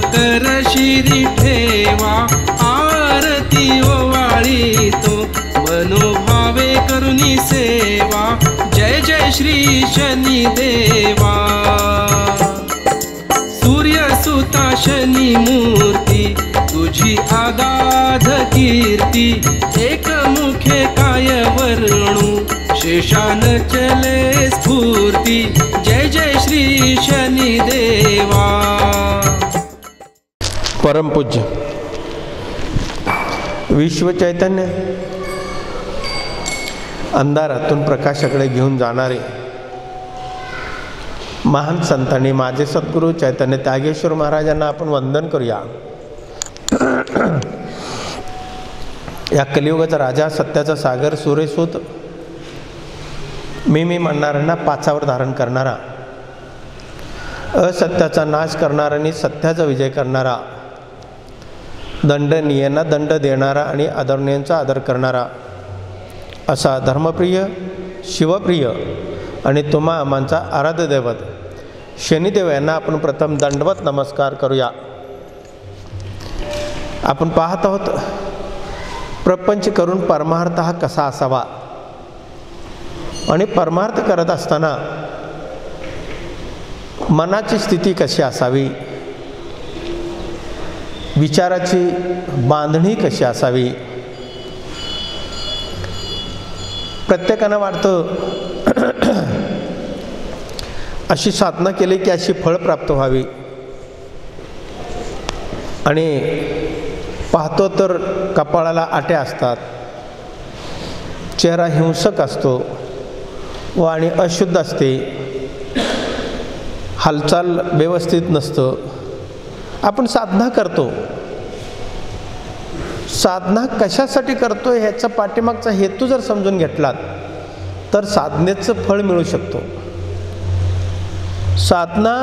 कर शिरी ठेवा, आरती ओवाळी तो मनोभावे करुणी सेवा। जय जय श्री शनी देवा। सूर्यसुता शनी मूर्ती तुझी आगाध कीर्ती, एकमुखे काय वर्णू शेषान चले स्फूर्ती। जय जय श्री शनी देवा। परमपूज्य विश्व चैतन्य अंधारातून प्रकाशाकडे घेऊन जाणारे महान संतांनी माझे सद्गुरू चैतन्य त्यागेश्वर महाराजांना आपण वंदन करूया। या कलियुगाचा राजा, सत्याचा सागर, सूर्यसूत, मी म्हणणाऱ्यांना पाचावर धारण करणारा, असत्याचा नाश करणारा आणि सत्याचा विजय करणारा, दंडनीयांना दंड देणारा आणि आदरणीयांचा आदर करणारा असा धर्मप्रिय, शिवप्रिय आणि तुम्हा आम्हांचा आराध्य दैवत शनिदेव यांना आपण प्रथम दंडवत नमस्कार करूया। आपण पाहत आहोत प्रपंच करून परमार्थ हा कसा असावा आणि परमार्थ करत असताना मनाची स्थिती कशी असावी, विचाराची बांधणी कशी असावी। प्रत्येकानं वाटतं अशी साधना केली की अशी फळ प्राप्त व्हावी, आणि पाहतो तर कपाळाला आट्या असतात, चेहरा हिंसक असतो व आणि अशुद्ध असते, हालचाल व्यवस्थित नसतं। आपण साधना करतो, साधना कशासाठी करतो ह्याचा पाठीमागचा हेतू जर समजून घेतलात तर साधनेचं फळ मिळू शकतो। साधना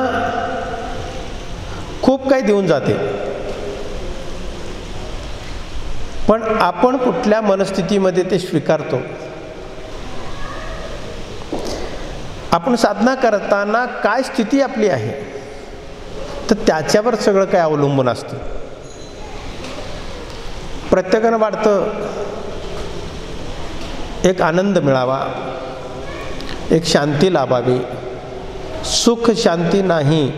खूप काही देऊन जाते, पण आपण कुठल्या मनस्थितीमध्ये ते स्वीकारतो। आपण साधना करताना काय स्थिती आपली आहे तर त्याच्यावर सगळं काय अवलंबून असतं। प्रत्येकानं वाटतं एक आनंद मिळावा, एक शांती लाभावी, सुख शांती नाही,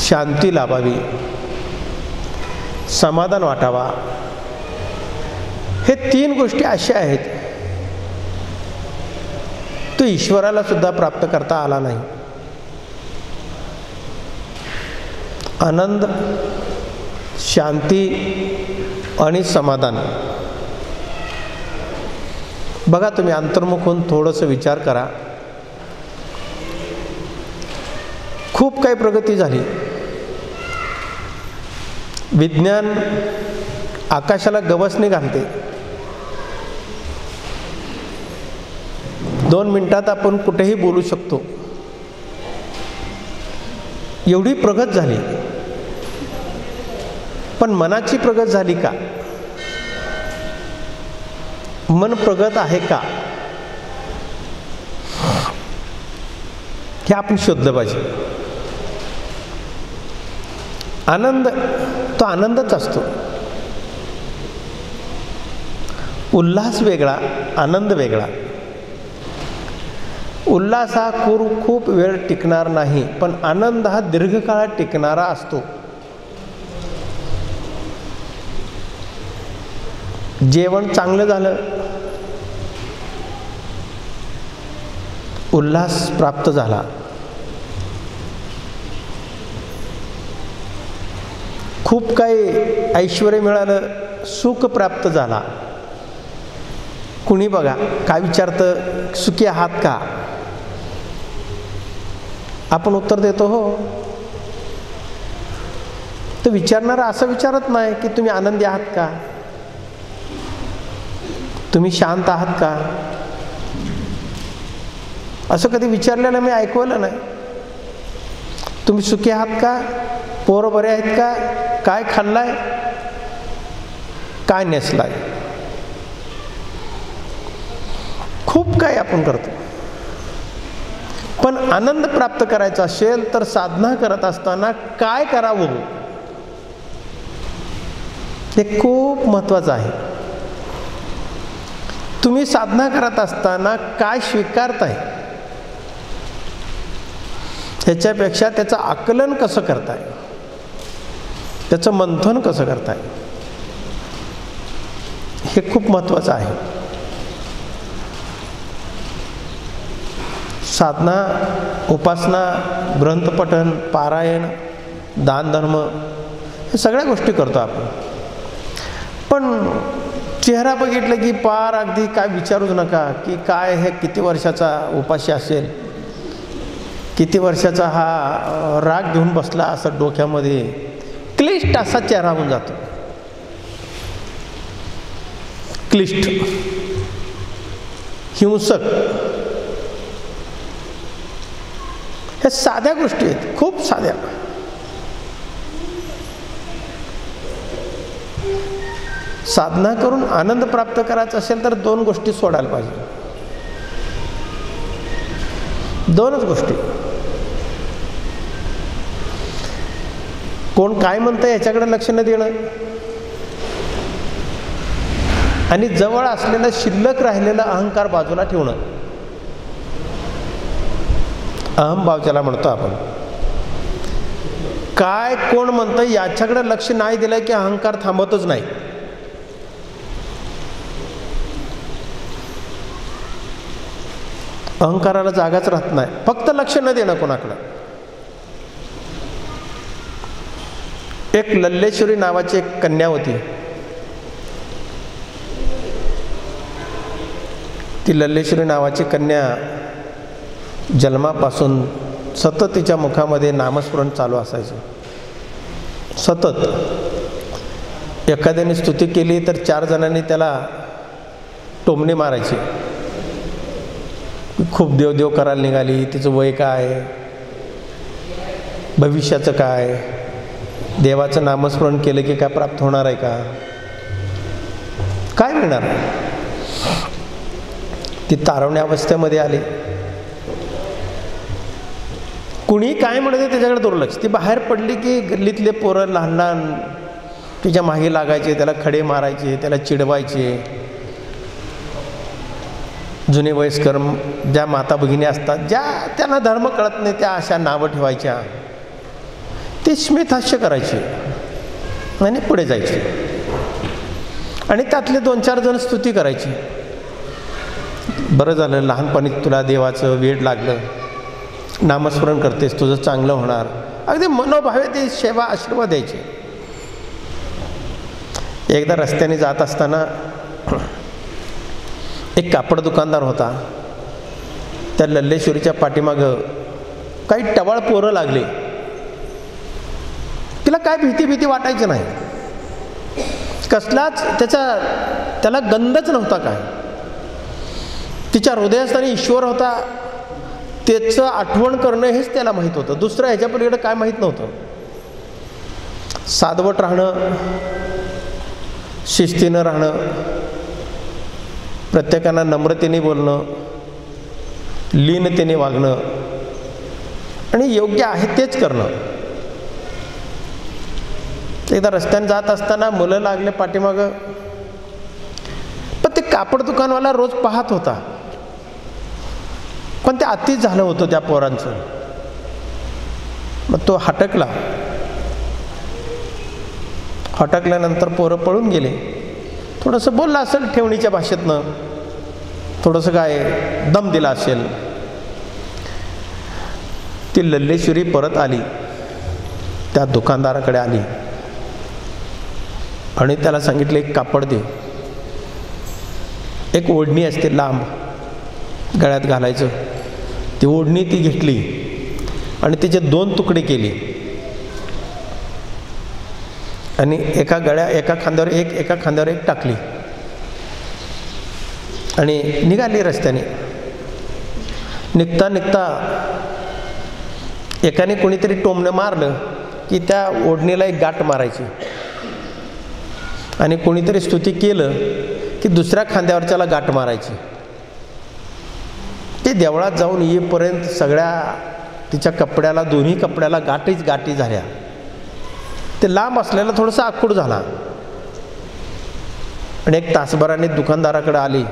शांती लाभावी, समाधान वाटावा। हे तीन गोष्टी अशा आहेत तो ईश्वराला सुद्धा प्राप्त करता आला नाही। आनंद, शांती आणि समाधान। बघा, तुम्ही अंतर्मुख होऊन थोडंसं विचार करा। खूप काही प्रगती झाली, विज्ञान आकाशाला गवसणी घालते, 2 मिनिटात आपण कुठेही बोलू शकतो, एवढी प्रगत झाली। पण मनाची प्रगत झाली का? मन प्रगत आहे का? हे आपण शोधलं पाहिजे। आनंद तो आनंदच असतो, उल्हास वेगळा, आनंद वेगळा। उल्हास हा खूप वेळ टिकणार नाही, पण आनंद हा दीर्घकाळ टिकणारा असतो। जेवण चांगलं झालं, उल्हास प्राप्त झाला। खूप काही ऐश्वर्य मिळालं, सुख प्राप्त झाला। कुणी बघा काय विचारतं, सुखी आहात का? आपण उत्तर देतो हो। तर विचारणारा असं विचारत नाही की तुम्ही आनंदी आहात का, तुम्ही शांत आहात का, असं कधी विचारलेलं मी ऐकवलं नाही। तुम्ही सुखी आहात का, पोरं बरे आहेत का, काय खाल्लाय, काय नेसलाय। खूप काही आपण करतो, पण आनंद प्राप्त करायचा असेल तर साधना करत असताना काय करावं हे खूप महत्त्वाचं आहे. तुम्ही साधना करत असताना काय स्वीकारताय ह्याच्यापेक्षा त्याचं आकलन कसं करताय, त्याचं मंथन कसं करताय हे खूप महत्त्वाचं आहे. साधना, उपासना, ग्रंथपठन, पारायण, दानधर्म हे सगळ्या गोष्टी करतो आपण. पण चेहरा बघितलं की पार अगदी काय विचारूच नका की काय हे किती वर्षाचा उपाशी असेल, किती वर्षाचा हा राग घेऊन बसला असं डोक्यामध्ये क्लिष्ट असा चेहरा होऊन जातो. क्लिष्ट, हिंसक, हे साध्या गोष्टी आहेत, खूप साध्या. साधना करून आनंद प्राप्त करायचा असेल तर दोन गोष्टी सोडायला पाहिजे. दोनच गोष्टी. कोण काय म्हणतंय याच्याकडे लक्ष न देणं आणि जवळ असलेलं शिल्लक राहिलेलं अहंकार बाजूला ठेवणं. अहंभाव ज्याला म्हणतो आपण. काय कोण म्हणतं याच्याकडे लक्ष नाही दिलं की अहंकार थांबतच नाही. अहंकाराला जागाच राहत नाही. फक्त लक्ष न देणं कोणाकडं. एक लल्लेश्वरी नावाची एक कन्या होती. ती लल्लेश्वरी नावाची कन्या जन्मापासून सतत तिच्या मुखामध्ये नामस्मरण चालू असायचं. सतत. एखाद्याने स्तुती केली तर 4 जणांनी त्याला टोमणे मारायचे. खूप देवदेव करायला निघाली, तिचं वय काय, भविष्याचं काय, देवाचं नामस्मरण केलं की काय प्राप्त होणार आहे का, काय मिळणार. ती तारवण्या अवस्थेमध्ये आली. कुणी काय म्हणते त्याच्याकडे दुर्लक्ष. ती बाहेर पडली की गल्लीतले पोरं लहान लहान तिच्या मागे लागायचे, त्याला खडे मारायचे, त्याला चिडवायचे. जुने वयस्कर ज्या माता भगिनी असतात, ज्या त्यांना धर्म कळत नाही, त्या अशा नावं ठेवायच्या. ती स्मितहास्य करायची आणि पुढे जायची. आणि त्यातले 2-4 जण स्तुती करायची. बरं झालं, लहानपणी तुला देवाचं वेड लागलं, नामस्मरण करतेस, तुझं चांगलं होणार. अगदी मनोभावे ते सेवा आशीर्वाद द्यायचे. एकदा रस्त्याने जात असताना एक कापड दुकानदार होता. त्या लल्लेश्वरीच्या पाठीमागं काही टवाळ पोरं लागले. तिला काय भीती वाटायची नाही. कसलाच त्याला गंधच नव्हता. काय तिच्या हृदयस्थानी ईश्वर होता, त्याचं आठवण करणं हेच त्याला माहीत होतं. दुसरं ह्याच्या पलीकडे काय माहीत नव्हतं. साधवट राहणं, शिस्तीनं राहणं, प्रत्येकांना नम्रतेने बोलणं, लीनतेने वागणं आणि योग्य आहे तेच करणं. एकदा रस्त्याने जात असताना मुलं लागले पाठीमागं. पण ते कापड दुकानवाला रोज पाहत होता. पण ते अतिच झालं होतं त्या पोरांचं. मग तो हटकला. हटकल्यानंतर पोरं पळून गेले. थोडंसं बोलला असेल ठेवणीच्या भाषेतनं, थोडंसं काय दम दिला असेल. ती लल्लेश्वरी परत आली, त्या दुकानदाराकडे आली आणि त्याला सांगितलं एक कापड दे. एक ओढणी असते लांब, गळ्यात घालायचं. ती ओढणी ती घेतली आणि तिचे 2 तुकडे केले आणि एका खांद्यावर एका खांद्यावर एक टाकली आणि निघाली रस्त्याने. निघता एकाने कोणीतरी टोमणं मारलं की त्या ओढणीला एक गाठ मारायची आणि कोणीतरी स्तुती केलं की दुसऱ्या खांद्यावरच्याला गाठ मारायची. ती देवळात जाऊन येईपर्यंत सगळ्या तिच्या कपड्याला, दोन्ही कपड्याला गाठी झाल्या. ते लांब असलेला थोडासा आखूड झाला. आणि एक तासभराने दुकानदाराकडे आली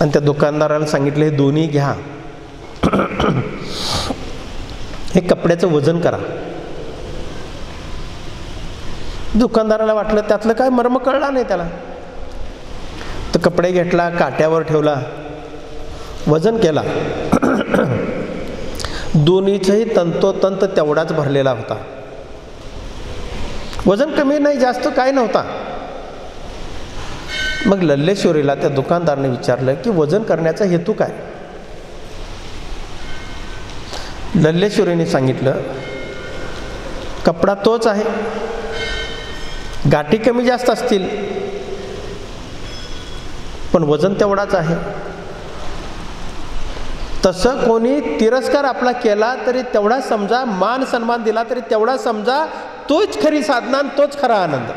आणि त्या दुकानदाराला सांगितलं, हे दोन्ही घ्या, हे कपड्याचं वजन करा. दुकानदाराला वाटलं त्यातलं काय मर्म कळला नाही त्याला. तर कपडे घेतला, काट्यावर ठेवला, वजन केला. दोन्हीचंही तंतोतंत तेवढाच भरलेला होता. वजन कमी नाही जास्त काय नव्हता. मग लल्लेश्वरीला त्या दुकानदाराने विचारलं की वजन करण्याचा हेतू काय. लल्लेश्वरीने सांगितलं, कपडा तोच आहे, गाठी कमी जास्त असतील पण वजन तेवढाच आहे. तसं कोणी तिरस्कार आपला केला तरी तेवढा समजा, मान सन्मान दिला तरी तेवढा समजा, तोच खरी साधना, तोच खरा आनंद.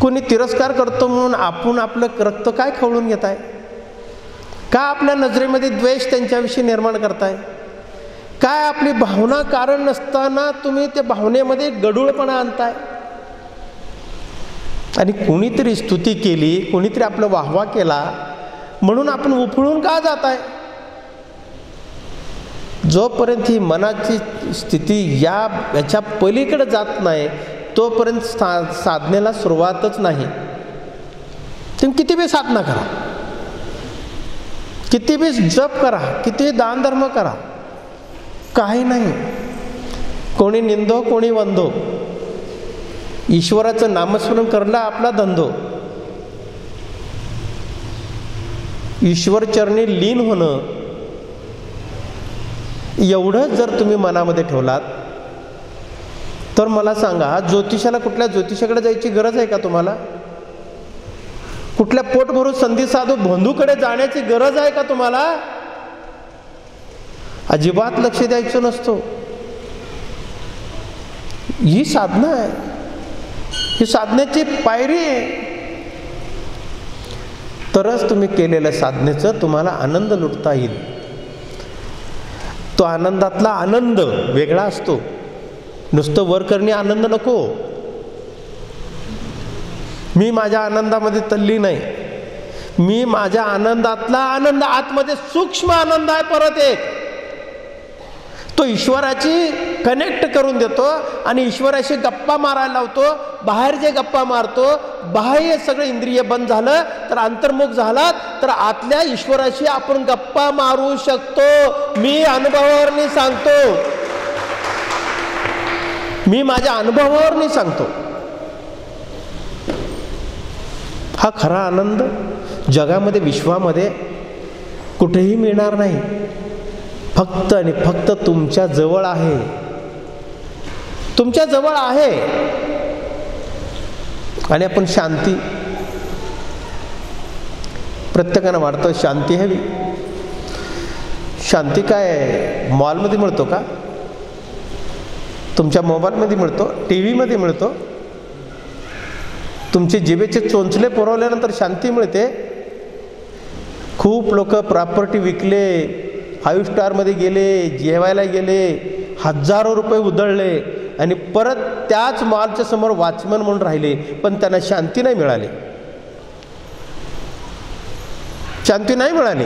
कोणी तिरस्कार करतो म्हणून आपण आपलं रक्त काय खवळून घेताय? का आपल्या नजरेमध्ये द्वेष त्यांच्याविषयी निर्माण करताय? काय आपली भावना कारण नसताना तुम्ही त्या भावनेमध्ये गडूळपणा आणताय? आणि कोणीतरी स्तुती केली, कोणीतरी आपलं वाहवा केला म्हणून आपण उफळून का जाताय? जोपर्यंत ही मनाची स्थिती याच्या पलीकडे जात नाही तोपर्यंत साधनेला सुरुवातच नाही. तुम्ही किती बी साधना करा, किती बी जप करा, किती दान धर्म करा, काही नाही. कोणी निंदो कोणी वंदो, ईश्वराचं नामस्मरण करला आपला धंदो. ईश्वर चरणी लीन होणं एवढंच जर तुम्ही मनामध्ये ठेवलात तर मला सांगा, ज्योतिषाला कुठल्या ज्योतिषाकडे जायची गरज आहे का तुम्हाला? कुठल्या पोट भरून संधी साधू बंधूकडे जाण्याची गरज आहे का तुम्हाला? अजिबात लक्ष द्यायचं नसतो. ही साधना आहे, ही साधनेची पायरी आहे. तरच तुम्ही केलेल्या साधनेचं तुम्हाला आनंद लुटता येईल. तो आनंदातला आनंद वेगळा असतो. नुसतं वर करणे आनंद नको. मी माझ्या आनंदामध्ये तल्लीन आहे, मी माझ्या आनंदातला आनंद, आतमध्ये सूक्ष्म आनंद आहे परत एक, तो ईश्वराची कनेक्ट करून देतो आणि ईश्वराशी गप्पा मारायला लावतो. बाहेर जे गप्पा मारतो, बाह्य सगळं इंद्रिय बंद झालं तर अंतर्मुख झालात तर आतल्या ईश्वराशी आपण गप्पा मारू शकतो. मी अनुभवावरनी सांगतो, मी माझ्या अनुभवावरनी सांगतो. हा खरा आनंद जगामध्ये, विश्वामध्ये कुठेही मिळणार नाही. फक्त आणि फक्त तुमच्या जवळ आहे, तुमच्या जवळ आहे. आणि आपण शांती, प्रत्येकानं वाटतं शांती हवी. शांती काय मॉलमध्ये मिळतो का? तुमच्या मोबाईलमध्ये मिळतो, टी व्हीमध्ये मिळतो. तुमचे जिभेचे चोंचले पुरवल्यानंतर शांती मिळते. खूप लोक प्रॉपर्टी विकले, 5 स्टारमध्ये गेले, जेवायला गेले, हजारो रुपये उधळले आणि परत त्याच मॉलच्या समोर वॉचमन म्हणून राहिले, पण त्यांना शांती नाही मिळाली. शांती नाही मिळाली.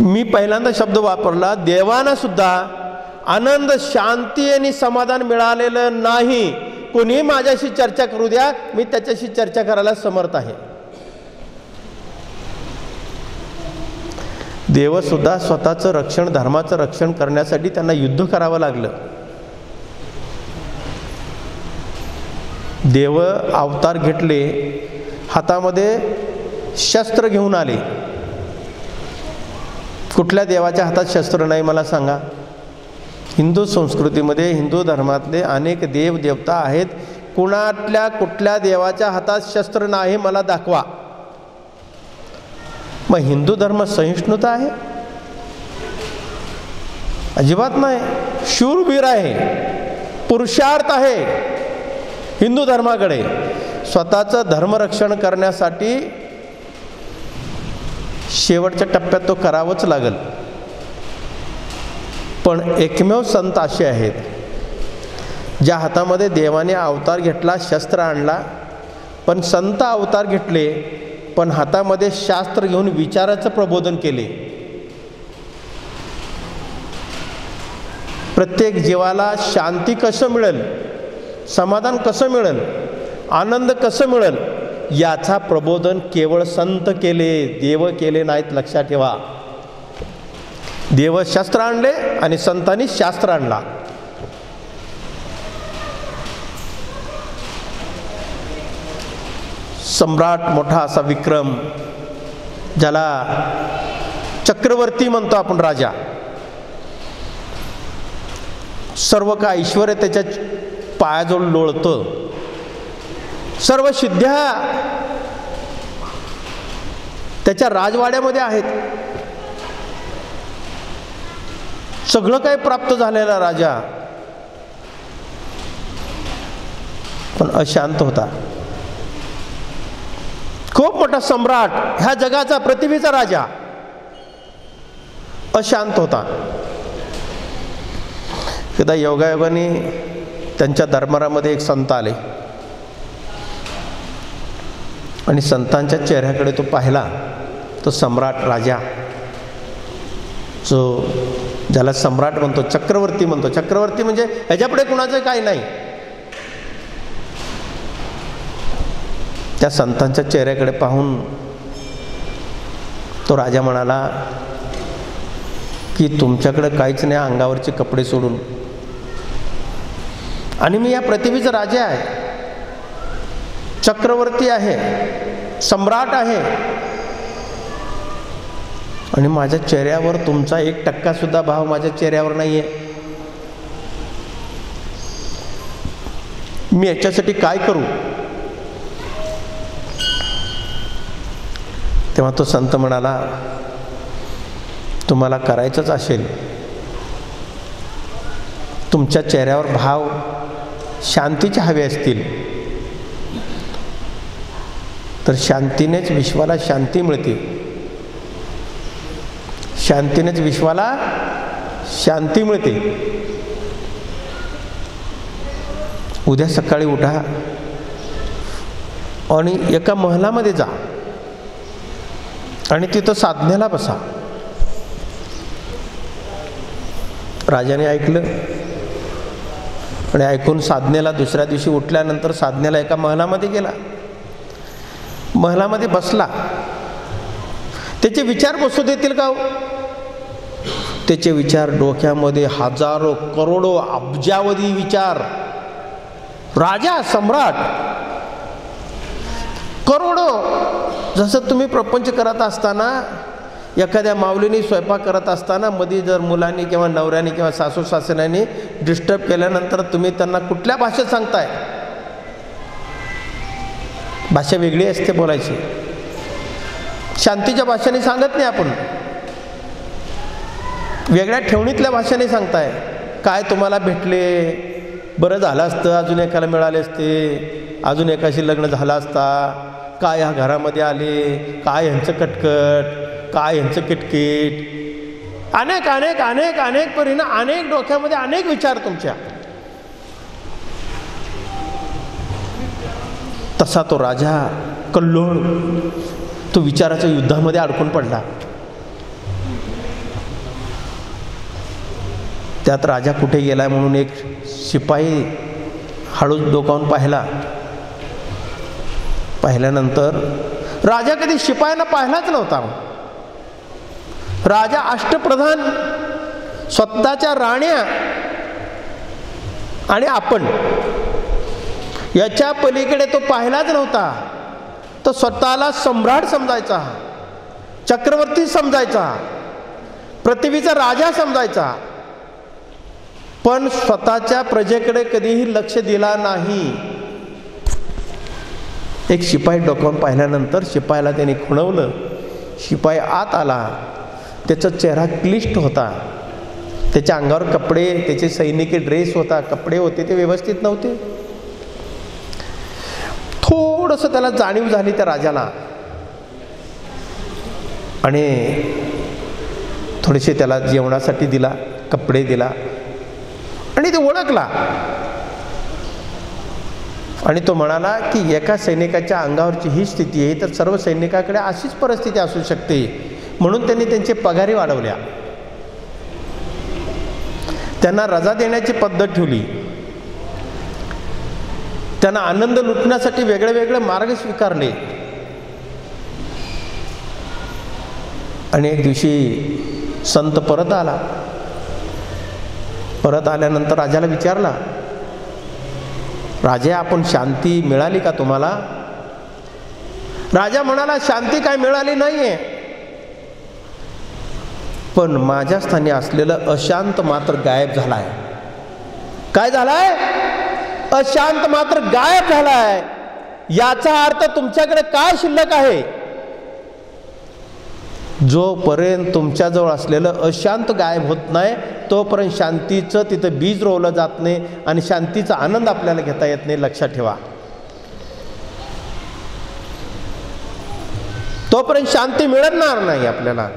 मी पहिल्यांदा शब्द वापरला, देवांना सुद्धा आनंद, शांती आणि समाधान मिळालेलं नाही. कोणी माझ्याशी चर्चा करू द्या, मी त्याच्याशी चर्चा करायला समर्थ आहे. देव सुद्धा स्वतःचं रक्षण, धर्माचं रक्षण करण्यासाठी त्यांना युद्ध करावं लागलं. देव अवतार घेतले, हातामध्ये शस्त्र घेऊन आले. कुठल्या देवाच्या हातात शस्त्र नाही मला सांगा? हिंदू संस्कृतीमध्ये, हिंदू धर्मातले अनेक देव देवता आहेत. कुठल्या देवाच्या हातात शस्त्र नाही मला दाखवा. मग हिंदू धर्म सहिष्णुता आहे? अजिबात नाही. शूरवीर आहे, पुरुषार्थ आहे. हिंदू धर्माकडे स्वतःचं धर्मरक्षण करण्यासाठी शेवटच्या टप्प्यात तो करावंच लागेल. पण एकमेव संत असे आहेत ज्या हातामध्ये देवाने अवतार घेतला, शस्त्र आणला, पण संत अवतार घेतले पण हातामध्ये शास्त्र घेऊन विचाराचं प्रबोधन केले. प्रत्येक जीवाला शांती कसं मिळेल, समाधान कसं मिळेल, आनंद कसं मिळेल याचा प्रबोधन केवळ संत केले, देव केले नाहीत. लक्षात ठेवा, देव शस्त्र आणले आणि संतांनी शास्त्र आणला. सम्राट मोठा असा विक्रम, ज्याला चक्रवर्ती म्हणतो आपण, राजा, सर्व का ऐश्वर्य त्याच्या पायाजवळ लोळतं, सर्व सिद्ध्या त्याच्या राजवाड्यामध्ये आहेत, सगळं काही प्राप्त झालेला राजा, पण अशांत होता. खूप मोठा सम्राट, ह्या जगाचा, पृथ्वीचा राजा, अशांत होता. एकदा योगायोगाने त्यांच्या दरबारामध्ये एक संत आले आणि संतांच्या चेहऱ्याकडे तो पाहिला. तो सम्राट, राजा, जो ज्याला सम्राट म्हणतो, चक्रवर्ती म्हणतो. चक्रवर्ती म्हणजे ह्याच्यापुढे कुणाचं काही नाही. त्या संतांच्या चेहऱ्याकडे पाहून तो राजा म्हणाला की तुमच्याकडे काहीच नाही, अंगावरचे कपडे सोडून, आणि मी या पृथ्वीचा राजा आहे, चक्रवर्ती आहे, सम्राट आहे, आणि माझ्या चेहऱ्यावर तुमचा 1% सुद्धा भाव माझ्या चेहऱ्यावर नाहीये. मी याच्यासाठी काय करू? तेव्हा तो संत म्हणाला, तुम्हाला करायचंच असेल, तुमच्या चेहऱ्यावर भाव शांतीचे हवे असतील, तर शांतीनेच विश्वाला शांती मिळते, शांतीनेच विश्वाला शांती मिळते. उद्या सकाळी उठा आणि एका महलामध्ये जा आणि तिथं साधनेला बसा. राजाने ऐकलं आणि ऐकून साधनेला दुसऱ्या दिवशी उठल्यानंतर साधनेला एका महलामध्ये गेला. महलामध्ये बसला. त्याचे विचार बसू देतील का? त्याचे विचार डोक्यामध्ये हजारो, करोडो, अब्जावधी विचार. राजा, सम्राट, करोडो. जसं तुम्ही प्रपंच करत असताना, एखाद्या माऊलीने स्वयंपाक करत असताना मध्ये जर मुलांनी किंवा नवऱ्याने किंवा सासू सासऱ्यांनी डिस्टर्ब केल्यानंतर तुम्ही त्यांना कुठल्या भाषेत सांगताय? भाषा वेगळी असते बोलायची. शांतीच्या भाषेने सांगत नाही आपण, वेगळ्या ठेवणीतल्या भाषेने सांगताय. काय तुम्हाला भेटले, बरं झालं असतं, अजून एकाला मिळाले असते, अजून एकाशी लग्न झालं असता, काय ह्या घरामध्ये आले, काय ह्यांचं कटकट, काय ह्यांचं किटकिट, अनेक अनेक अनेक अनेक परिणाम, अनेक डोक्यामध्ये अनेक विचार तुमच्या. तसा तो राजा कल्लोळ, तो विचाराच्या युद्धामध्ये अडकून पडला. त्यात राजा कुठे गेलाय म्हणून एक शिपाई हळूच डोकावून पाहिला. पाहिल्यानंतर राजा कधी शिपायांना पाहिलाच नव्हता. राजा अष्टप्रधान, स्वतःच्या राण्या आणि आपण याच्या पलीकडे तो पाहिलाच नव्हता. तो स्वतःला सम्राट समजायचा, चक्रवर्ती समजायचा, पृथ्वीचा राजा समजायचा, पण स्वतःच्या प्रजेकडे कधीही लक्ष दिला नाही. एक शिपाई डोकावून पाहिल्यानंतर शिपायाला त्याने खुणवलं. शिपाई आत आला. त्याचा चेहरा क्लिष्ट होता. त्याच्या अंगावर कपडे, त्याचे सैनिकी ड्रेस होता, कपडे होते ते व्यवस्थित नव्हते. थोडंसं त्याला जाणीव झाली त्या राजाला, आणि थोडेसे त्याला जेवणासाठी दिला, कपडे दिला, आणि ते ओळखला. आणि तो म्हणाला की एका सैनिकाच्या अंगावरची ही स्थिती आहे तर सर्व सैनिकाकडे अशीच परिस्थिती असू शकते, म्हणून त्यांनी त्यांचे पगारी वाढवल्या, त्यांना रजा देण्याची पद्धत ठेवली, त्यांना आनंद लुटण्यासाठी वेगळे वेगळे मार्ग स्वीकारले. आणि एक दिवशी संत परत आला. परत आल्यानंतर राजाला विचारला, राजा आपण शांती मिळाली का तुम्हाला? राजा म्हणाला, शांती काय मिळाली नाहीये, पण माझ्या स्थानी असलेलं अशांत मात्र गायब झालाय. काय झालाय? अशांत मात्र गायब झालाय. याचा अर्थ तुमच्याकडे काय शिल्लक आहे? जोपर्यंत तुमच्याजवळ असलेलं अशांत गायब होत नाही तोपर्यंत शांतीचं तिथं बीज रोवलं जात नाही आणि शांतीचा आनंद आपल्याला घेता येत नाही. लक्षात ठेवा, तोपर्यंत शांती मिळणार नाही आपल्याला.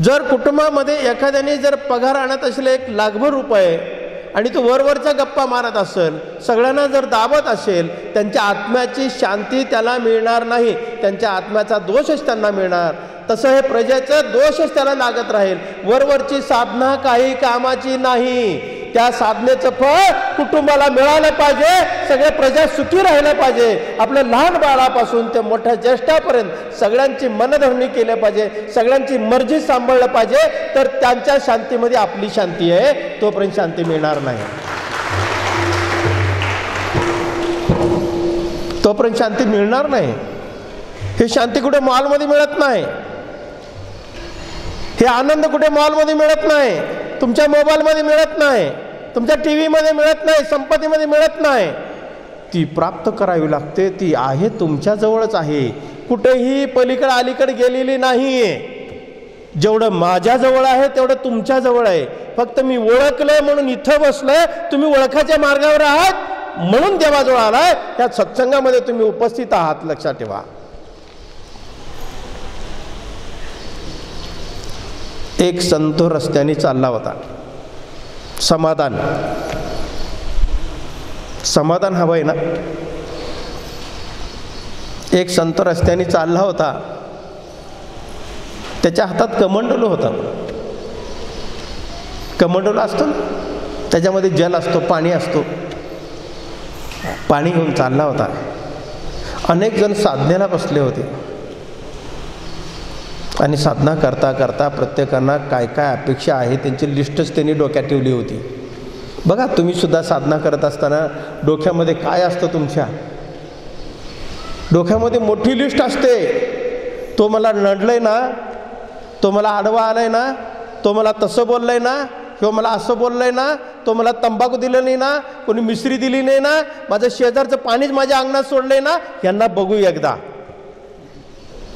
जर कुटुंबामध्ये एखाद्याने जर पगार आणत असेल 1,00,000 रुपये आणि तो वरवरच्या गप्पा मारत असेल, सगळ्यांना जर दाबत असेल, त्यांच्या आत्म्याची शांती त्याला मिळणार नाही, त्यांच्या आत्म्याचा दोषच त्यांना मिळणार. तसं हे प्रजेचं दोषच त्याला लागत राहील. वरवरची साधना काही कामाची नाही. त्या साधनेचं फळ कुटुंबाला मिळालं पाहिजे, सगळ्या प्रजा सुखी राहिल्या पाहिजे. आपल्या लहान बाळापासून ते मोठ्या ज्येष्ठापर्यंत सगळ्यांची मनधरणी केली पाहिजे, सगळ्यांची मर्जी सांभाळलं पाहिजे, तर त्यांच्या शांतीमध्ये आपली शांती आहे. तोपर्यंत शांती मिळणार नाही. तोपर्यंत शांती मिळणार नाही. हे शांती कुठे मॉलमध्ये मिळत नाही, हे आनंद कुठे मॉलमध्ये मिळत नाही, तुमच्या मोबाईलमध्ये मिळत नाही, तुमच्या टीव्हीमध्ये मिळत नाही, संपत्तीमध्ये मिळत नाही. ती प्राप्त करावी लागते. ती आहे तुमच्याजवळच आहे, कुठेही पलीकडे अलीकडे गेलेली नाहीये. जेवढं माझ्याजवळ आहे तेवढं तुमच्याजवळ आहे. फक्त मी ओळखलंय म्हणून इथं बसलोय, तुम्ही ओळखाच्या मार्गावर आहात म्हणून देवाजवळ आलाय. त्या सत्संगामध्ये तुम्ही उपस्थित आहात. लक्षात ठेवा. एक संत रस्त्याने चालला होता. समाधान समाधान हवंय ना. एक संत रस्त्याने चालला होता. त्याच्या हातात कमंडलू होतं. कमंडलू असतो ना, त्याच्यामध्ये जल असतो, पाणी असतो. पाणी घेऊन चालला होता. अनेक जण साधनेला बसले होते आणि साधना करता करता प्रत्येकांना काय काय अपेक्षा आहे त्यांची लिस्टच त्यांनी डोक्यात ठेवली होती. बघा, तुम्ही सुद्धा साधना करत असताना डोक्यामध्ये काय असतं? तुमच्या डोक्यामध्ये मोठी लिस्ट असते. तो मला नडलंय ना, तो मला आडवा आलाय ना, तो मला तसं बोललंय ना, किंवा मला असं बोललंय ना, तो मला तंबाखू दिलं नाही ना, कोणी मिश्री दिली नाही ना, माझं शेजारचं पाणीच माझ्या अंगणात सोडलंय ना, यांना बघू एकदा.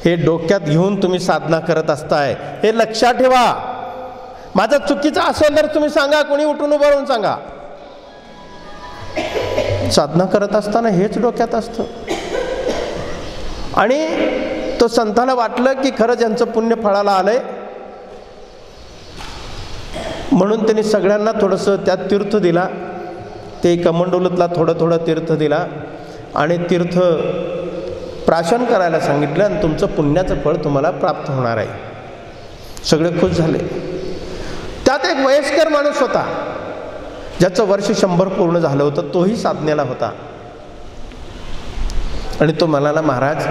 हे डोक्यात घेऊन तुम्ही साधना करत असताय. हे लक्षात ठेवा. माझं चुकीचं असेल तर तुम्ही सांगा, कोणी उठून उभं राहून सांगा. साधना करत असताना हेच डोक्यात असतं. आणि तो संताला वाटलं की खरंच यांचं पुण्य फळाला आलंय, म्हणून त्यांनी सगळ्यांना थोडंसं त्यात तीर्थ दिला. ते कमंडोलतला थोडं थोडं तीर्थ दिला आणि तीर्थ प्राशन करायला सांगितलं आणि तुमचं पुण्याचं फळ तुम्हाला प्राप्त होणार आहे. सगळे खुश झाले. त्यात एक वयस्कर माणूस होता ज्याचं वर्ष 100 पूर्ण झालं होतं. तोही साधनेला होता आणि तो म्हणाला, महाराज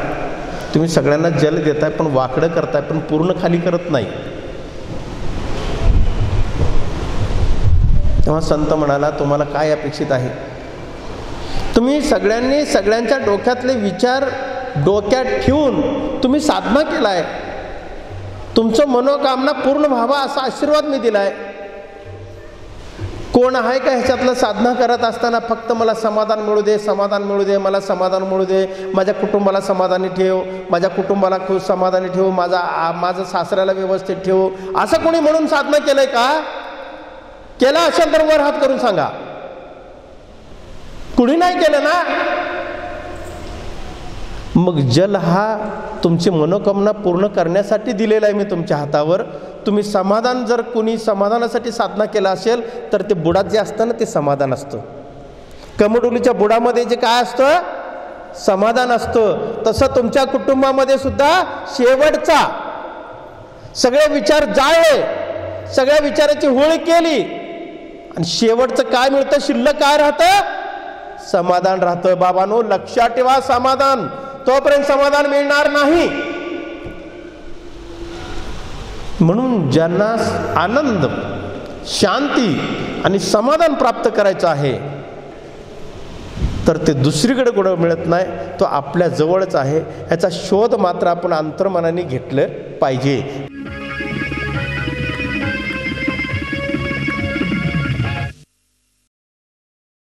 तुम्ही सगळ्यांना जल देताय पण वाकडं करताय, पण पूर्ण खाली करत नाही. तेव्हा संत म्हणाला, तुम्हाला काय अपेक्षित आहे? तुम्ही सगळ्यांनी सगळ्यांच्या डोक्यातले विचार डोक्यात ठेवून तुम्ही साधना केलाय. तुमचं मनोकामना पूर्ण व्हावा असा आशीर्वाद मी दिलाय. कोण आहे का ह्याच्यातलं साधना करत असताना फक्त मला समाधान मिळू दे, समाधान मिळू दे, मला समाधान मिळू दे, माझ्या कुटुंबाला समाधानी ठेव, माझ्या कुटुंबाला खूप समाधानी ठेव, माझं सासऱ्याला व्यवस्थित ठेव, असं कोणी म्हणून साधना केलंय का? केला असेल तर वर हात करून सांगा. कुणी नाही केलं ना. मग जल हा तुमची मनोकामना पूर्ण करण्यासाठी दिलेला आहे मी तुमच्या हातावर. तुम्ही समाधान, जर कोणी समाधानासाठी साधना केला असेल तर ते बुडात जे असतं ना ते समाधान असतं. कमडुलीच्या बुडामध्ये जे काय असतं, समाधान असतं. तसं तुमच्या कुटुंबामध्ये सुद्धा शेवटचा सगळे विचार जाळले, सगळ्या विचाराची होळी केली आणि शेवटचं काय मिळतं, शिल्लक काय राहतं, समाधान राहतं. बाबांनो लक्षात ठेवा, समाधान, तोपर्यंत समाधान मिळणार नाही. म्हणून ज्यांना आनंद, शांती आणि समाधान प्राप्त करायचं आहे तर ते दुसरीकडे कुठं मिळत नाही, तो आपल्या जवळच आहे. ह्याचा शोध मात्र आपण अंतर्मनाने घेतलं पाहिजे.